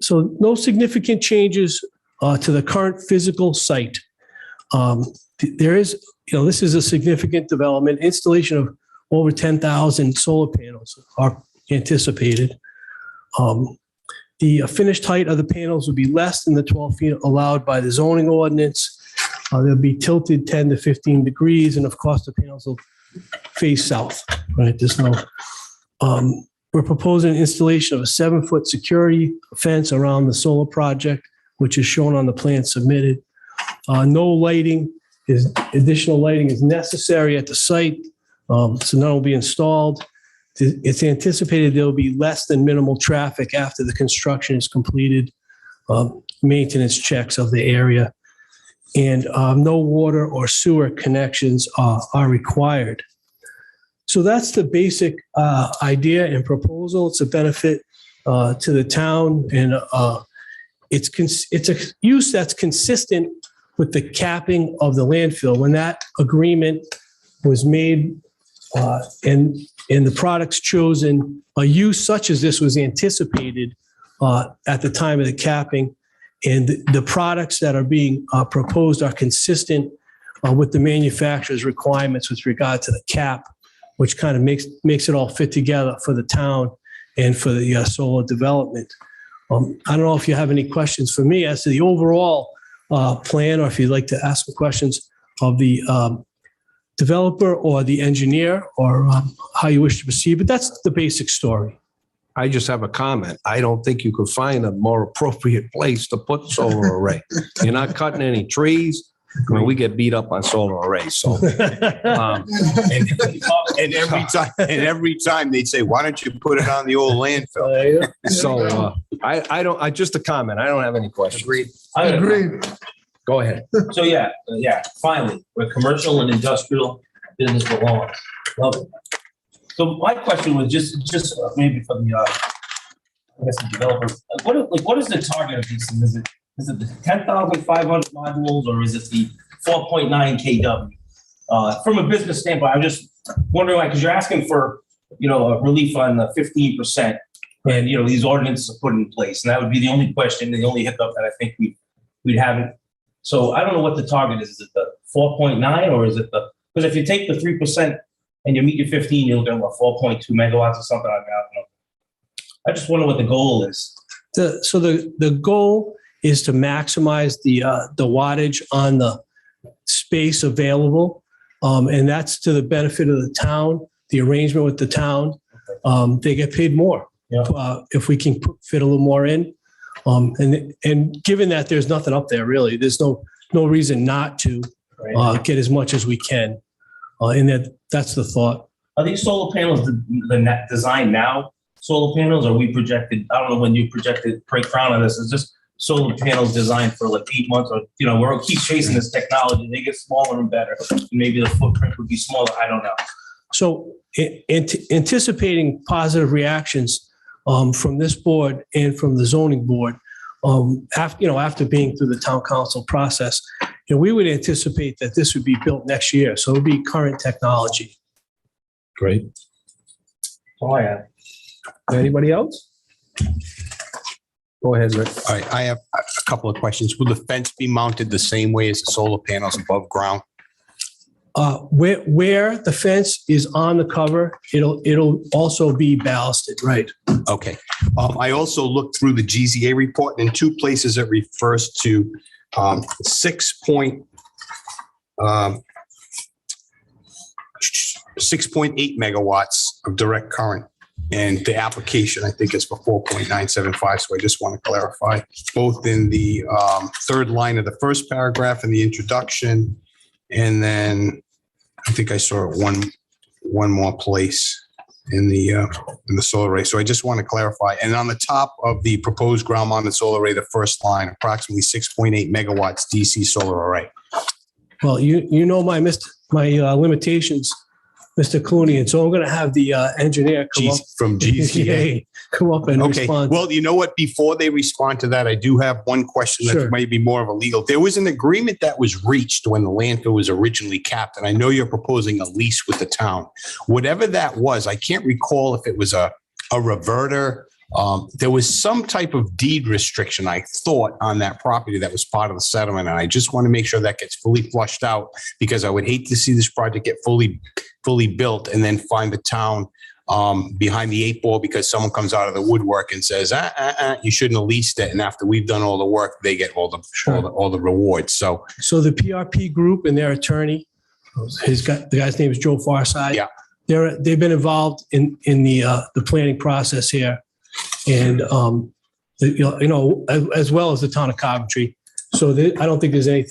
So no significant changes to the current physical site. There is, this is a significant development. Installation of over 10,000 solar panels are anticipated. The finished height of the panels will be less than the 12 feet allowed by the zoning ordinance. They'll be tilted 10 to 15 degrees, and of course, the panels will face south, right? There's no, we're proposing installation of a 7-foot security fence around the solar project, which is shown on the plan submitted. No additional lighting is necessary at the site, so none will be installed. It's anticipated there will be less than minimal traffic after the construction is completed, maintenance checks of the area, and no water or sewer connections are required. So that's the basic idea and proposal. It's a benefit to the town, and it's a use that's consistent with the capping of the landfill. When that agreement was made and the products chosen, a use such as this was anticipated at the time of the capping, and the products that are being proposed are consistent with the manufacturer's requirements with regard to the cap, which kind of makes it all fit together for the town and for the solar development. I don't know if you have any questions for me as to the overall plan, or if you'd like to ask some questions of the developer or the engineer, or how you wish to proceed, but that's the basic story. I just have a comment. I don't think you could find a more appropriate place to put solar array. You're not cutting any trees. I mean, we get beat up on solar arrays, so. And every time they'd say, why don't you put it on the old landfill? So just a comment. I don't have any questions. Agreed. Go ahead. So yeah, finally, we're commercial and industrial business belongs. Love it. So my question was just maybe for the, I guess the developers, what is the target of these things? Is it the 10,500 modules or is it the 4.9 kW? From a business standpoint, I'm just wondering, like, because you're asking for, a relief on the 15%, and these ordinances are put in place, and that would be the only question, the only hiccup that I think we'd have. So I don't know what the target is. Is it the 4.9 or is it because if you take the 3% and you meet your 15, you'll get 4.2 megawatts or something like that. I don't know. I just wonder what the goal is. So the goal is to maximize the wattage on the space available. And that's to the benefit of the town, the arrangement with the town. They get paid more if we can fit a little more in. And given that there's nothing up there really, there's no reason not to get as much as we can. And that's the thought. Are these solar panels the net design now? Solar panels, or we projected? I don't know when you projected break ground on this. Is this solar panels designed for like 8 months, or we're keep chasing this technology? They get smaller and better. And maybe the footprint would be smaller. I don't know. So anticipating positive reactions from this board and from the zoning board, after being through the town council process, we would anticipate that this would be built next year. So it would be current technology. Great. Oh yeah. Anybody else? Go ahead, Rick. All right, I have a couple of questions. Will the fence be mounted the same way as the solar panels above ground? Where the fence is on the cover, it'll also be ballasted, right? Okay. I also looked through the GZA report, and in two places it refers to 6.8 megawatts of direct current. And the application, I think, is for 4.975. So I just want to clarify both in the third line of the first paragraph in the introduction. And then I think I saw it one more place in the solar array. So I just want to clarify. And on the top of the proposed ground mounted solar array, the first line, approximately 6.8 megawatts DC solar array. Well, my limitations, Mr. Clooney, and so I'm going to have the engineer come up from GZA. Come up and respond. Well, you know what? Before they respond to that, I do have one question that might be more of a legal. There was an agreement that was reached when the landfill was originally capped, and I know you're proposing a lease with the town. Whatever that was, I can't recall if it was a reverter. There was some type of deed restriction, I thought, on that property that was part of the settlement. And I just want to make sure that gets fully flushed out, because I would hate to see this project get fully built and then find the town behind the 8 ball because someone comes out of the woodwork and says, you shouldn't have leased it. And after we've done all the work, they get all the rewards. So the PRP group and their attorney, the guy's name is Joe Farside. Yeah. They've been involved in the planning process here. And, as well as the town of Coventry. So I don't think there's any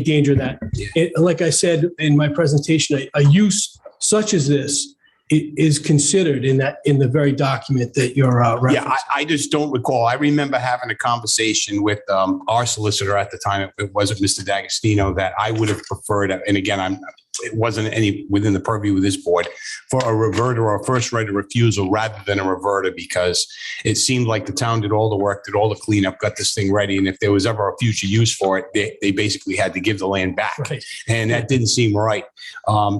danger that, like I said in my presentation, a use such as this is considered in the very document that you're referencing. Yeah, I just don't recall. I remember having a conversation with our solicitor at the time. It wasn't Mr. D'Agostino, that I would have preferred. And again, it wasn't any within the purview of this board for a reverter or a first right of refusal rather than a reverter, because it seemed like the town did all the work, did all the cleanup, got this thing ready. And if there was ever a future use for it, they basically had to give the land back. Right. And that didn't seem right.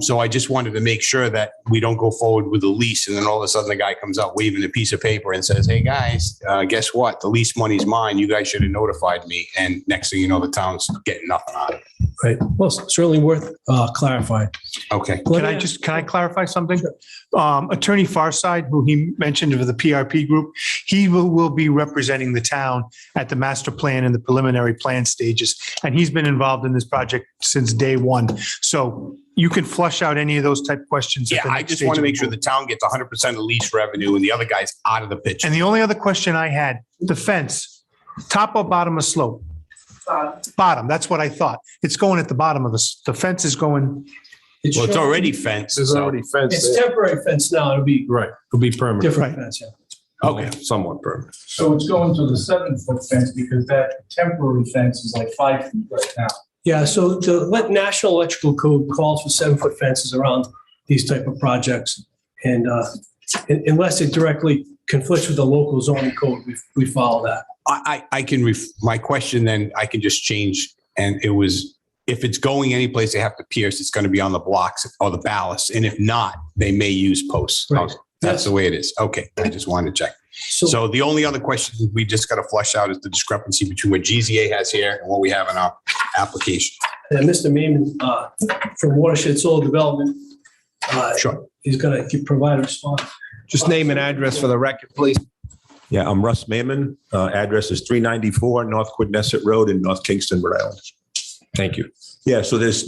So I just wanted to make sure that we don't go forward with the lease. And then all of a sudden the guy comes out waving a piece of paper and says, hey guys, guess what? The lease money's mine. You guys should have notified me. And next thing you know, the town's getting nothing out of it. Right. Well, certainly worth clarifying. Okay. Can I clarify something? Attorney Farside, who he mentioned of the PRP group, he will be representing the town at the master plan and the preliminary plan stages. And he's been involved in this project since day one. So you can flush out any of those type of questions. Yeah, I just want to make sure the town gets 100% of lease revenue and the other guy's out of the picture. And the only other question I had, the fence, top or bottom of slope? Bottom. That's what I thought. It's going at the bottom of the fence is going. Well, it's already fenced. There's already fence It's there. temporary fence now. It'll be Right. It'll be permanent. different fence. Yeah. Okay. Somewhat permanent. So it's going to the 7-foot fence because that temporary fence is like 5 feet right now. Yeah, so the National Electrical Code calls for 7-foot fences around these type of projects. And unless it directly conflicts with the local zoning code, we follow that. I can, my question then, I can just change. And it was, if it's going any place they have to pierce, it's going to be on the blocks or the ballast. And if not, they may use posts. Right. That's the way it is. Okay. I just wanted to check. So the only other question we just got to flush out is the discrepancy between what GZA has here and what we have in our application. And Mr. Maiman, from Watershed Solar Development, Sure. he's going to provide a response. Just name and address for the record, please. Yeah, I'm Russ Mayman. Address is 394 North Quidnesset Road in North Kingston, Rhode Island. Thank you. Yeah, so there's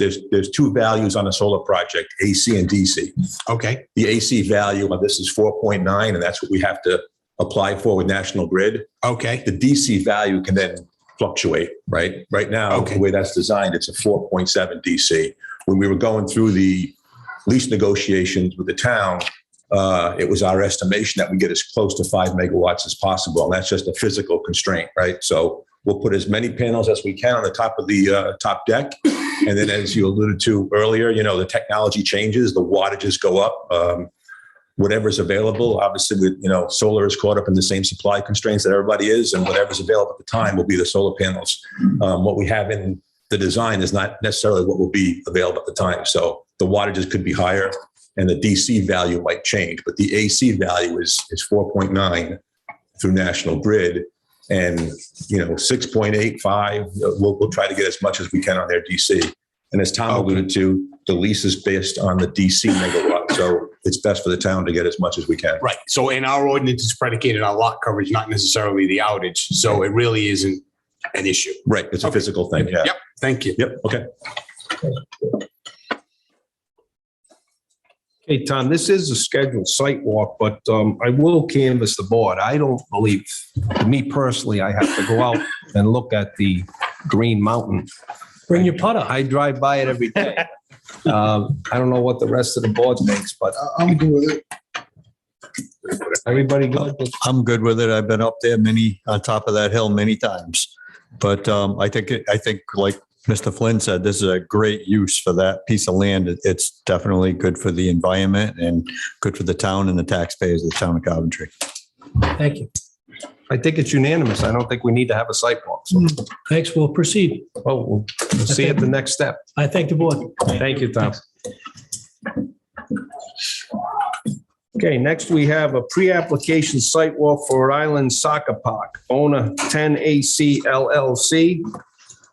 two values on a solar project, AC and DC. Okay. The AC value on this is 4.9, and that's what we have to apply for with National Grid. Okay. The DC value can then fluctuate, right? Right now, Okay. the way that's designed, it's a 4.7 DC. When we were going through the lease negotiations with the town, it was our estimation that we get as close to 5 megawatts as possible. And that's just a physical constraint, right? So we'll put as many panels as we can on the top of the top deck. And then as you alluded to earlier, the technology changes, the wattages go up, whatever's available. Obviously, solar is caught up in the same supply constraints that everybody is, and whatever's available at the time will be the solar panels. What we have in the design is not necessarily what will be available at the time. So the wattages could be higher and the DC value might change, but the AC value is 4.9 through National Grid, and 6.85. We'll try to get as much as we can on their DC. And as Tom alluded to, the lease is based on the DC megawatt, so it's best for the town to get as much as we can. Right. So in our ordinance, it's predicated on lot coverage, not necessarily the outage. So it really isn't an issue. Right. It's a physical thing. Yeah. Yep. Thank you. Yep. Okay. Okay, Tom, this is a scheduled site walk, but I will canvass the board. I don't believe, me personally, I have to go out and look at the Green Mountain. Bring your putter. I drive by it every day. I don't know what the rest of the board thinks, but I'm good with it. everybody good? I'm good with it. I've been up there on top of that hill many times. But I think like Mr. Flynn said, this is a great use for that piece of land. It's definitely good for the environment and good for the town and the taxpayers of the town of Coventry. Thank you. I think it's unanimous. I don't think we need to have a site walk. So, Thanks. We'll proceed. we'll see you at the next step. I thank the board. Thank you, Tom. Okay, next we have a pre-application site walk for Rhode Island Soccer Park, owner 10AC LLC.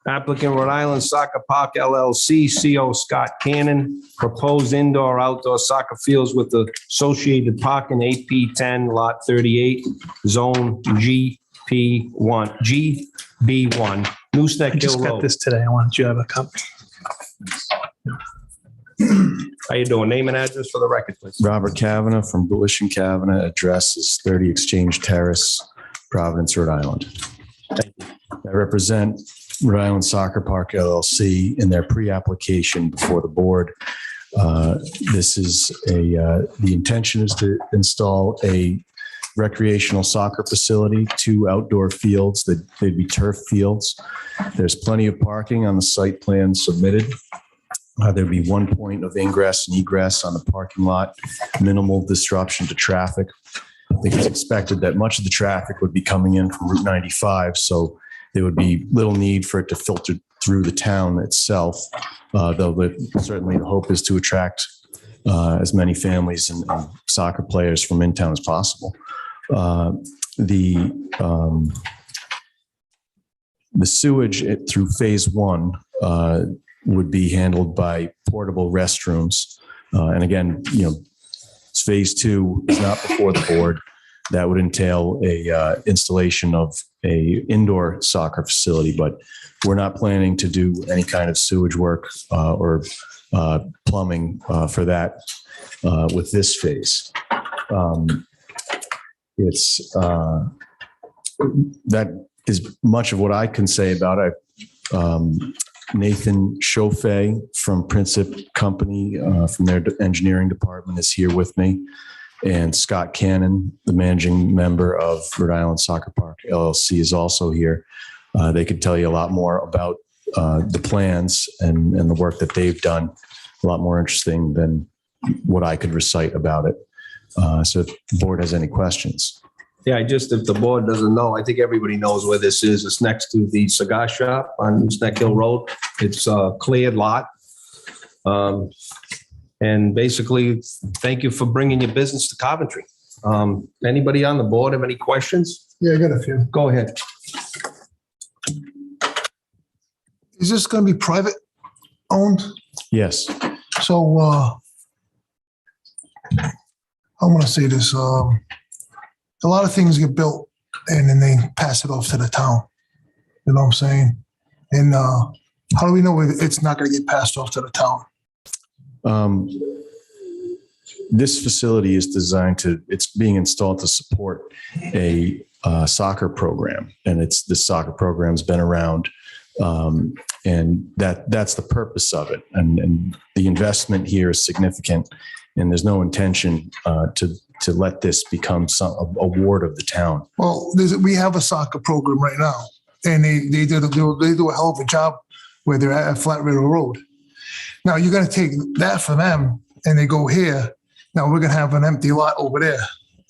Applicant Rhode Island Soccer Park LLC, CO Scott Cannon, proposed indoor outdoor soccer fields with the associated parking AP10 lot 38, zone GP1, GB1, Nooseneck I just Hill got Road. this today. I wanted you to have a copy. How you doing? Name and address for the record, please. Robert Kavanagh from Bush and Kavanagh. Address is 30 Exchange Terrace, Providence, Rhode Island. I represent Rhode Island Soccer Park LLC in their pre-application before the board. This is the intention is to install a recreational soccer facility, 2 outdoor fields. They'd be turf fields. There's plenty of parking on the site plan submitted. There'd be 1 point of ingress and egress on the parking lot, minimal disruption to traffic. I think it's expected that much of the traffic would be coming in from Route 95, so there would be little need for it to filter through the town itself, though certainly the hope is to attract as many families and soccer players from in town as possible. The sewage through phase 1 would be handled by portable restrooms. And again, phase 2 is not before the board. That would entail a installation of a indoor soccer facility, but we're not planning to do any kind of sewage work or plumbing for that with this phase. That is much of what I can say about it. Nathan Chauffet from Princip Company from their engineering department is here with me. And Scott Cannon, the managing member of Rhode Island Soccer Park LLC, is also here. They could tell you a lot more about the plans and the work that they've done a lot more interesting than what I could recite about it. So if the board has any questions. Yeah, if the board doesn't know, I think everybody knows where this is. It's next to the cigar shop on Snack Hill Road. It's a cleared lot. And basically, thank you for bringing your business to Coventry. Anybody on the board have any questions? Yeah, I got a few. Go ahead. Is this going to be private owned? Yes. So I want to say this. A lot of things get built and then they pass it off to the town. You know what I'm saying? And how do we know it's not going to get passed off to the town? This facility is designed it's being installed to support a soccer program. And this soccer program's been around. And that's the purpose of it. And the investment here is significant. And there's no intention to let this become a ward of the town. Well, we have a soccer program right now, and they do a hell of a job where they're at Flat River Road. Now you're going to take that for them, and they go here. Now we're going to have an empty lot over there.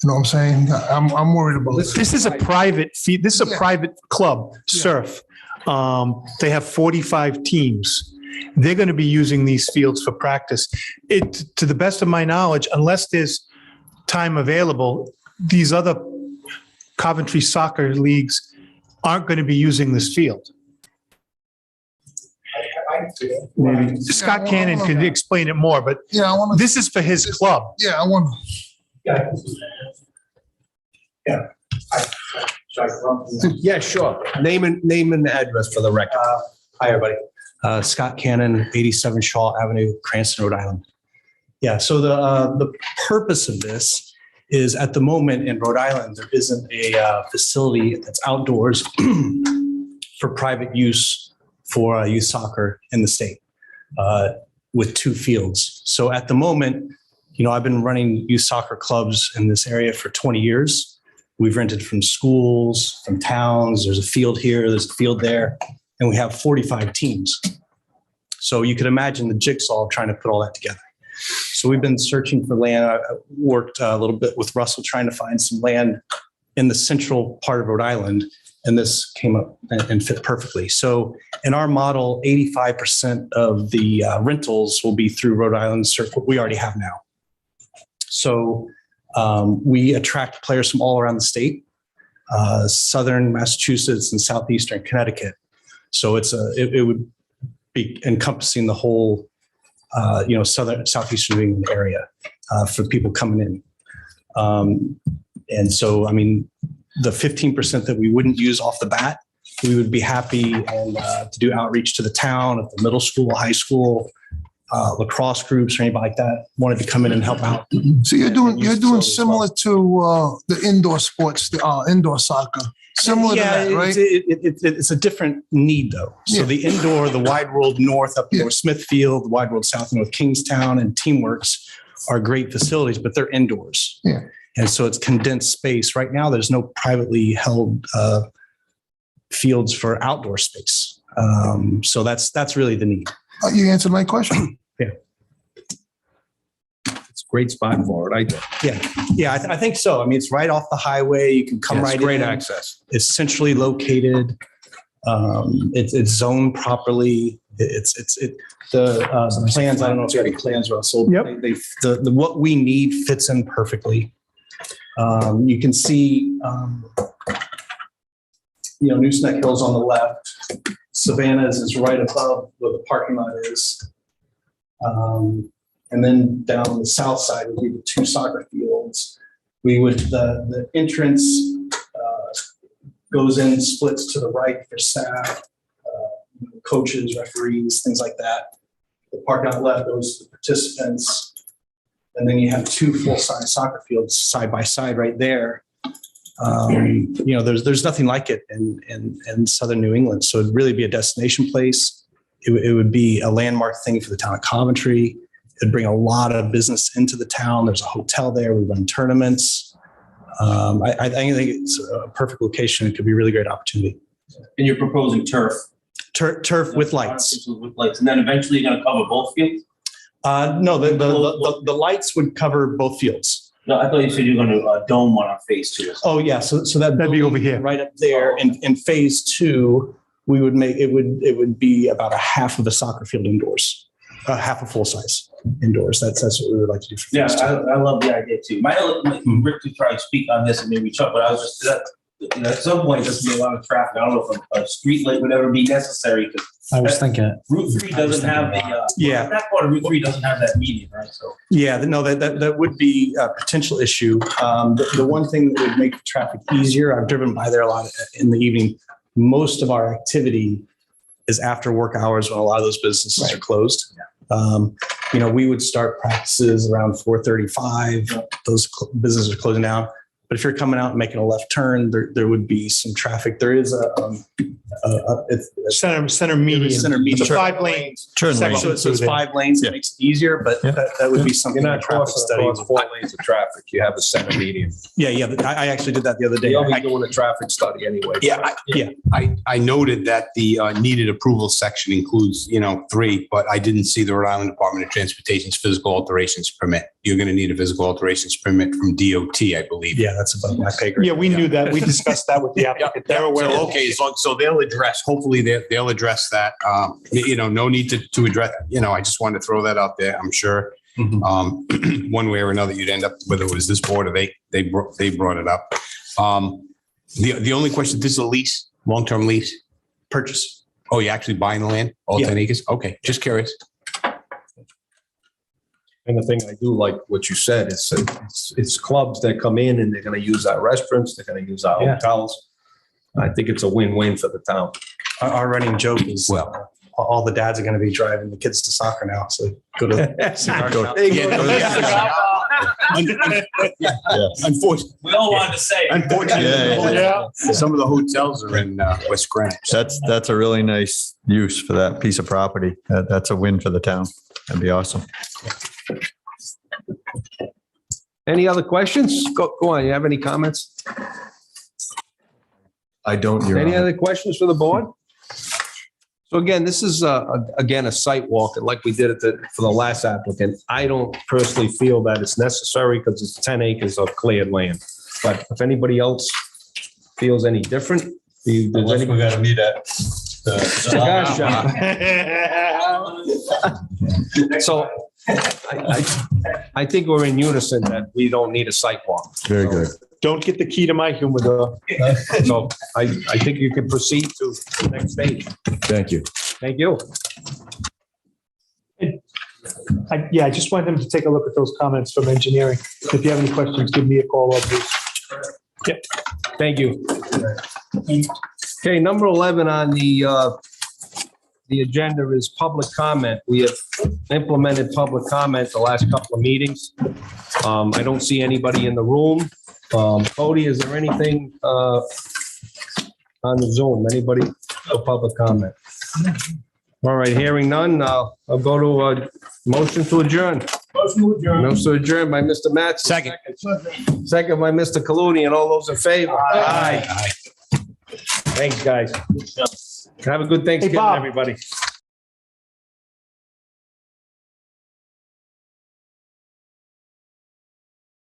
You know what I'm saying? I'm worried about this. This is a private this is a private club, surf. They have 45 teams. They're going to be using these fields for practice. To the best of my knowledge, unless there's time available, these other Coventry soccer leagues aren't going to be using this field. Maybe Scott Cannon can explain it more, but this is for his club. Yeah, I want Yeah. Yeah, sure. Name and address for the record. Hi, everybody. Scott Cannon, 87 Shaw Avenue, Cranston, Rhode Island. Yeah, so the purpose of this is at the moment in Rhode Island, there isn't a facility that's outdoors for private use for youth soccer in the state with 2 fields. So at the moment, I've been running youth soccer clubs in this area for 20 years. We've rented from schools, from towns. There's a field here, there's a field there, and we have 45 teams. So you could imagine the jigsaw of trying to put all that together. So we've been searching for land. I worked a little bit with Russell trying to find some land in the central part of Rhode Island, and this came up and fit perfectly. So in our model, 85% of the rentals will be through Rhode Island Surf, what we already have now. So we attract players from all around the state, southern Massachusetts and southeastern Connecticut. So it would be encompassing the whole, southeastern New England area for people coming in. And so, the 15% that we wouldn't use off the bat, we would be happy to do outreach to the town, at the middle school, high school, lacrosse groups, or anybody like that wanted to come in and help out. So you're doing similar to the indoor sports, the indoor soccer. Similar to that, right? It's a different need, though. So the indoor, the Wide World North up North Smithfield, the Wide World South North Kingstown, and Teamworks are great facilities, but they're indoors. Yeah. And so it's condensed space. Right now, there's no privately held fields for outdoor space. So that's really the need. You answered my question. Yeah. It's a great spot for it, I think. Yeah, I think so. It's right off the highway. You can come right in. Great access. It's centrally located. It's zoned properly. The plans, I don't know if you have any plans, Russell. Yep. What we need fits in perfectly. You can see, Nooseneck Hill's on the left. Savannah's is right above where the parking lot is. And then down the south side would be the 2 soccer fields. The entrance goes in, splits to the right for staff, coaches, referees, things like that. The parking lot left goes to the participants. And then you have 2 full-size soccer fields side by side right there. There's nothing like it in southern New England. So it'd really be a destination place. It would be a landmark thing for the town of Coventry. It'd bring a lot of business into the town. There's a hotel there. We run tournaments. I think it's a perfect location. It could be a really great opportunity. And you're proposing turf Turf with lights. With lights, and then eventually you're gonna cover both fields? No, the lights would cover both fields. No, I thought you said you were gonna dome one on phase 2. Oh, yeah, so that'd That'd be over here. right up there. And in phase 2, we would make, it would be about a half of a soccer field indoors, half a full size indoors. That's what we would like to do for Yeah, phase 2. I love the idea too. Rick could probably speak on this and maybe Chuck, but I was just, at some point, there's gonna be a lot of traffic. I don't know if a street light would ever be necessary, because I was thinking it. Route 3 doesn't have Yeah. that part of Route 3 doesn't have that median, right? So. Yeah, no, that would be a potential issue. The one thing that would make traffic easier, I've driven by there a lot in the evening. Most of our activity is after work hours when a lot of those businesses are closed. We would start practices around 4:35. Those businesses are closing down. But if you're coming out and making a left turn, there would be some traffic. There is Center median. Center median. It's a 5 lanes. Turn lane. So it's 5 lanes. It makes it easier, but that would be something. You're not a traffic crossing study. across 4 lanes of traffic. You have a center median. Yeah. I actually did that the other day. You'll be doing a traffic study anyway. I noted that the needed approval section includes, 3, but I didn't see the Rhode Island Department of Transportation's physical alterations permit. You're going to need a physical alterations permit from DOT, I believe. Yeah, that's above my pay grade. Yeah, we knew that. We discussed that with the applicant. They're aware. So, okay, so they'll address, hopefully they'll address that. No need to address, I just wanted to throw that out there. I'm sure one way or another, you'd end up, whether it was this board or they brought it up. The only question, this is a lease, long-term lease? Purchase. Oh, you're actually buying the land, all 10 acres? Okay, just curious. And the thing I do like what you said, it's clubs that come in and they're going to use our restaurants, they're going to use our hotels. I think it's a win-win for the town. Our running joke is, all the dads are going to be driving the kids to soccer now. So go to cigar shop. Unfortunately, We all wanted to say. Unfortunately, some of the hotels are in West Greenwich. That's a really nice use for that piece of property. That's a win for the town. That'd be awesome. Any other questions? Go on. You have any comments? I don't. Your Any Honor. other questions for the board? So again, this is a site walk, and like we did for the last applicant. I don't personally feel that it's necessary because it's 10 acres of cleared land. But if anybody else feels any different, Unless we're gonna meet at the cigar shop. So I think we're in unison that we don't need a site walk. Very good. Don't get the key to my humidor. So I think you can proceed to the next stage. Thank you. Thank you. I just want them to take a look at those comments from engineering. If you have any questions, give me a call. Yep. Thank you. Okay, number 11 on the agenda is public comment. We have implemented public comment the last couple of meetings. I don't see anybody in the room. Cody, is there anything on the Zoom? Anybody for public comment? All right, hearing none, I'll go to a motion to adjourn. Motion to adjourn by Mr. Matt. Second. Second by Mr. Coludi, and all those in favor? Aye. Thanks, guys. Have a good Thanksgiving, Bob. everybody.